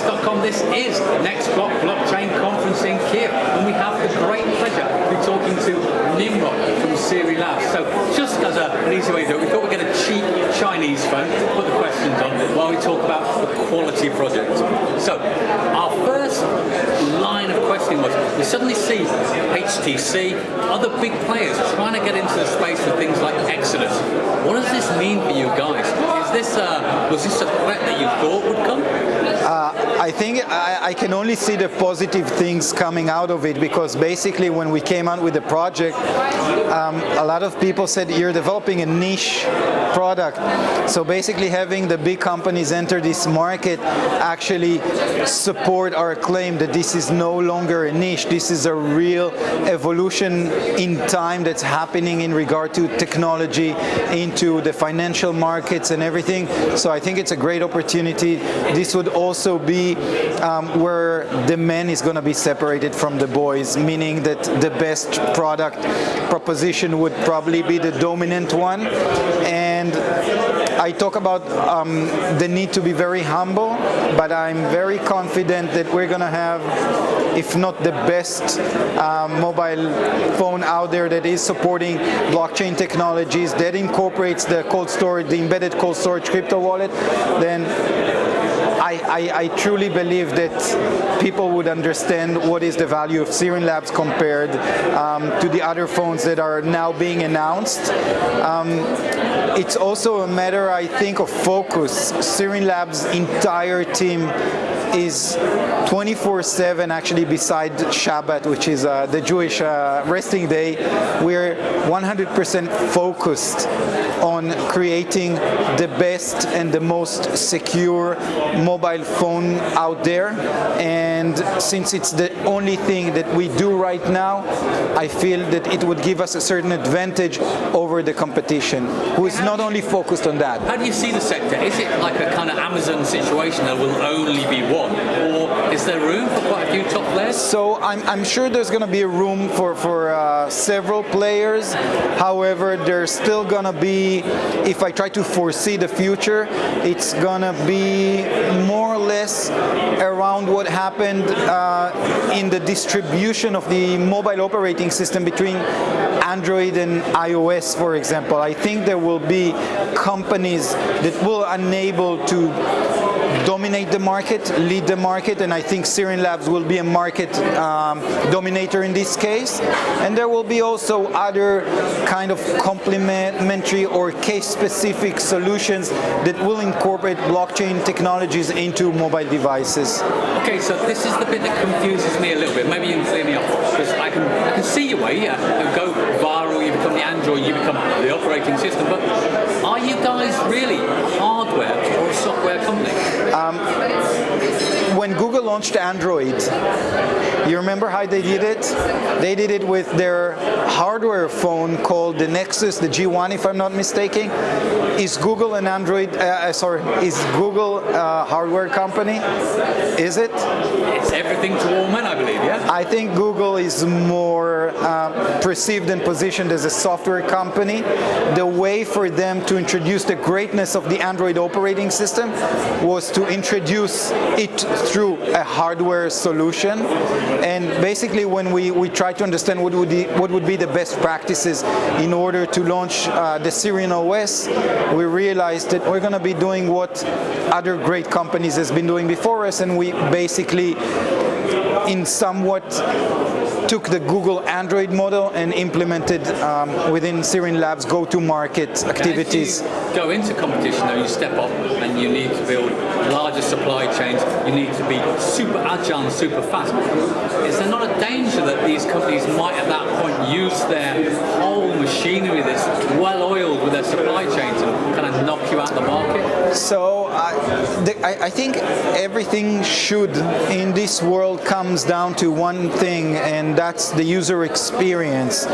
Cryptovest.com. This is Next Block Blockchain Conference in Kiev, and we have the great pleasure to be talking to Nimrod from Sirin Labs. So just as an easy way to do it, we thought we'd get a cheap Chinese phone, put the questions on while we talk about the quality project. So our first line of questioning was, we suddenly see HTC, other big players trying to get into the space with things like Exodus. What does this mean for you guys? Was this a threat that you thought would come? I think I can only see the positive things coming out of it, because basically when we came out with the project, a lot of people said you're developing a niche product. So basically having the big companies enter this market actually support our claim that this is no longer a niche. This is a real evolution in time that's happening in regard to technology into the financial markets and everything. So I think it's a great opportunity. This would also be where the men is going to be separated from the boys, meaning that the best product proposition would probably be the dominant one. And I talk about the need to be very humble, but I'm very confident that we're going to have, if not the best mobile phone out there that is supporting blockchain technologies, that incorporates the cold storage, the embedded cold storage crypto wallet, then I truly believe that people would understand what is the value of Sirin Labs compared to the other phones that are now being announced. It's also a matter, I think, of focus. Sirin Labs' entire team is 24/7, actually, beside Shabbat, which is the Jewish resting day. We're 100% focused on creating the best and the most secure mobile phone out there. And since it's the only thing that we do right now, I feel that it would give us a certain advantage over the competition, who is not only focused on that. How do you see the sector? Is it like a kind of Amazon situation that will only be one? Or is there room for quite a few top players? So I'm sure there's going to be room for several players. However, there's still going to be, if I try to foresee the future, it's going to be more or less around what happened in the distribution of the mobile operating system between Android and iOS, for example. I think there will be companies that will enable to dominate the market, lead the market, and I think Sirin Labs will be a market dominator in this case. And there will be also other kind of complementary or case-specific solutions that will incorporate blockchain technologies into mobile devices. Okay, so this is the bit that confuses me a little bit. Maybe you can clear me up, because I can see your way. Yeah, you go viral, you become the Android, you become the operating system. But are you guys really a hardware or a software company? When Google launched Android, you remember how they did it? They did it with their hardware phone called the Nexus, the G1, if I'm not mistaken. Is Google an Android? Is Google a hardware company? Is it? It's everything to all men, I believe. Yeah. I think Google is more perceived and positioned as a software company. The way for them to introduce the greatness of the Android operating system was to introduce it through a hardware solution. And basically, when we try to understand what would be the best practices in order to launch the Sirin OS, we realized that we're going to be doing what other great companies has been doing before us, and we basically, in somewhat, took the Google Android model and implemented within Sirin Labs go-to-market activities. If you go into competition, though, you step up and you need to build larger supply chains, you need to be super agile and super fast. Is there not a danger that these companies might at that point use their whole machinery that's well-oiled with their supply chains and kind of knock you out the market? So I think everything should in this world comes down to one thing, and and that's the user experience.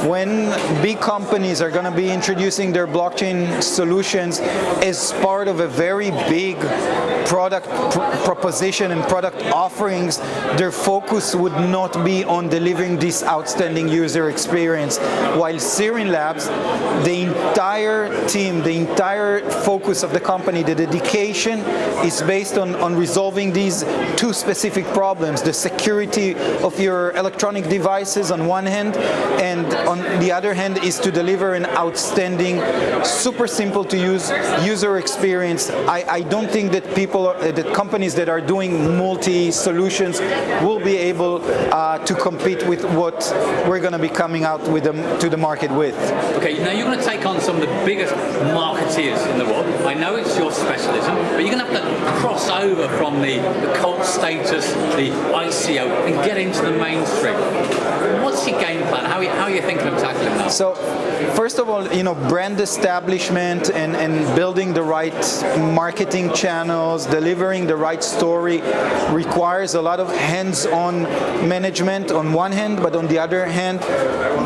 When big companies are going to be introducing their blockchain solutions as part of a very big product proposition and product offerings, their focus would not be on delivering this outstanding user experience. While Sirin Labs, the entire team, the entire focus of the company, the dedication is based on resolving these two specific problems: the security of your electronic devices on one hand, and on the other hand is to deliver an outstanding, super simple to use user experience. I don't think that that companies that are doing multi-solutions will be able to compete with what we're going to be coming out with to the market with. Okay, now you're going to take on some of the biggest marketeers in the world. I know it's your specialism, but you're going to have to cross over from the cult status, the ICO, and get into the mainstream. What's your game plan? How are you thinking of tackling that? So, first of all, brand establishment and building the right marketing channels, delivering the right story requires a lot of hands-on management on one hand, but on the other hand,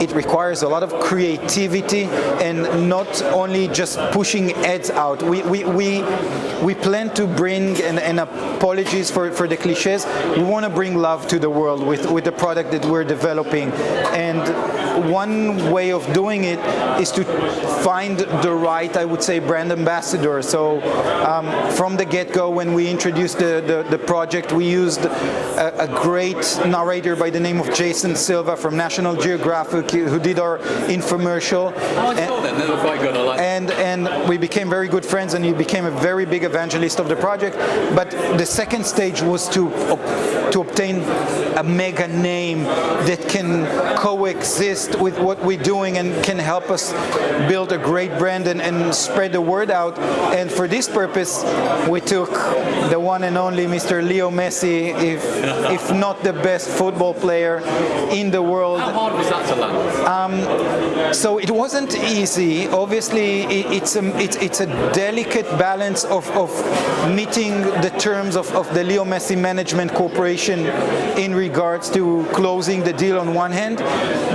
it requires a lot of creativity and not only just pushing ads out. We plan to bring, and apologies for the cliches, we want to bring love to the world with the product that we're developing. And one way of doing it is to find the right, I would say, brand ambassador. So from the get-go, when we introduced the project, we used a great narrator by the name of Jason Silva from National Geographic, who did our infomercial. Oh, I saw them. They were quite good. I like and we became very good friends, and he became a very big evangelist of the project. But the second stage was to obtain a mega name that can coexist with what we're doing and can help us build a great brand and spread the word out. And for this purpose, we took the one and only Mr. Leo Messi, if not the best football player in the world. How hard was that to learn? So it wasn't easy. Obviously, it's a delicate balance of meeting the terms of the Leo Messi Management Corporation in regards to closing the deal on one hand,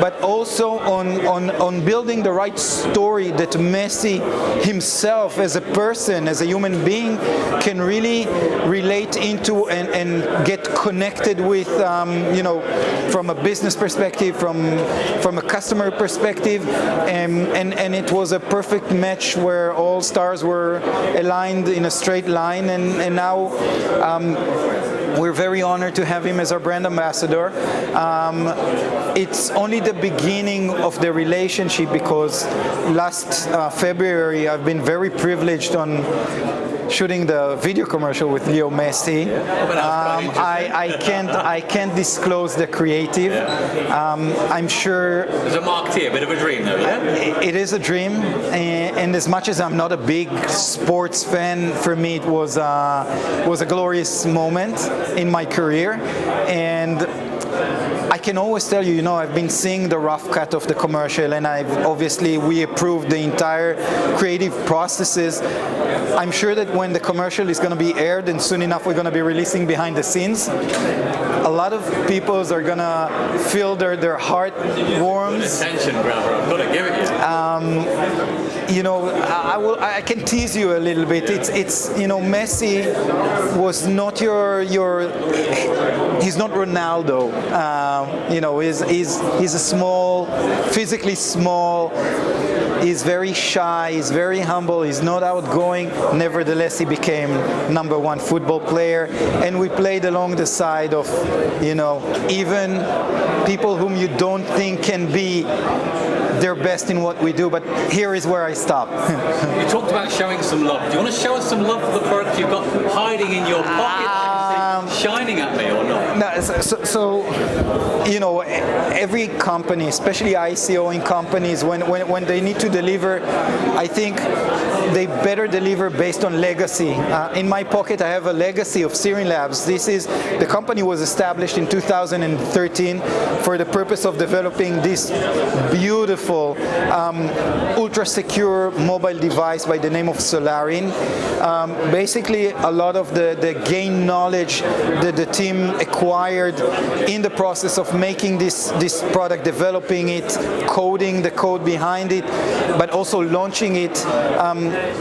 but also on building the right story that Messi himself as a person, as a human being, can really relate into and get connected with, from a business perspective, from a customer perspective, and it was a perfect match where all stars were aligned in a straight line, and now we're very honored to have him as our brand ambassador. It's only the beginning of the relationship, because last February I've been very privileged on shooting the video commercial with Leo Messi. I can't disclose the creative. I'm sure as a marketeer, a bit of a dream though, yeah? It is a dream, and as much as I'm not a big sports fan, for me it was a glorious moment in my career. And I can always tell you, I've been seeing the rough cut of the commercial, and we approved the entire creative processes. I'm sure that when the commercial is going to be aired, and soon enough we're going to be releasing behind the scenes, a lot of people are going to feel their heart warms. Attention grabber, I've got to give it you. I can tease you a little bit. It's Messi was not he's not Ronaldo. He's a small, physically small. He's very shy, he's very humble, he's not outgoing. Nevertheless, he became #1 football player, and we played along the side of, even people whom you don't think can be their best in what we do. But here is where I stop. You talked about showing some love. Do you want to show us some love for the product you've got hiding in your pocket, shining at me, or not? No, so every company, especially ICOing companies, when they need to deliver, I think they better deliver based on legacy. In my pocket, I have a legacy of Sirin Labs. The company was established in 2013 for the purpose of developing this beautiful, ultra-secure mobile device by the name of Sirin. Basically, a lot of the gain knowledge that the team acquired in the process of making this product, developing it, coding the code behind it, but also launching it,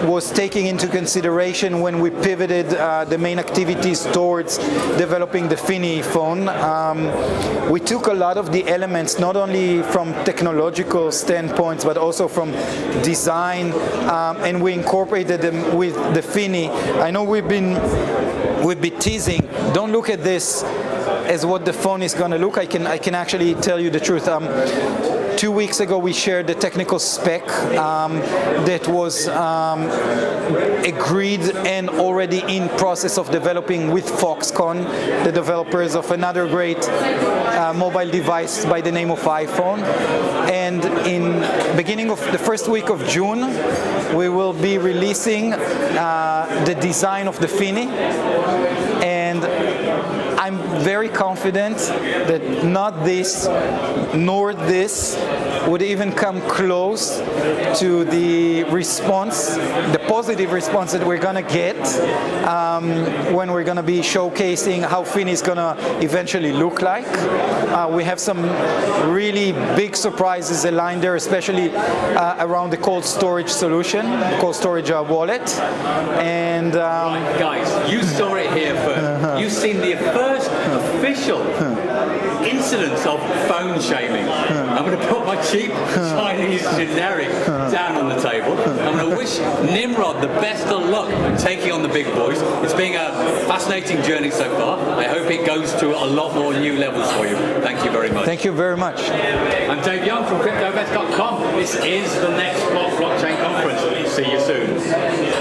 was taking into consideration when we pivoted the main activities towards developing the Fini phone. We took a lot of the elements, not only from technological standpoints, but also from design, and we incorporated them with the Fini. I know we've been teasing, don't look at this as what the phone is going to look. I can actually tell you the truth. 2 weeks ago we shared the technical spec that was agreed and already in process of developing with Foxconn, the developers of another great mobile device by the name of iPhone. And in beginning of the first week of June, we will be releasing the design of the Fini. And I'm very confident that not this nor this would even come close to the response, the positive response that we're going to get when we're going to be showcasing how Fini is going to eventually look like. We have some really big surprises aligned there, especially around the cold storage solution, cold storage wallet. And guys, you saw it here first. You've seen the first official incidents of phone shaming. I'm going to put my cheap Chinese generic down on the table. I'm going to wish Nimrod the best of luck taking on the big boys. It's been a fascinating journey so far. I hope it goes to a lot more new levels for you. Thank you very much. Thank you very much. I'm Dave Young from Cryptovest.com. This is the next Blockchain Conference. See you soon.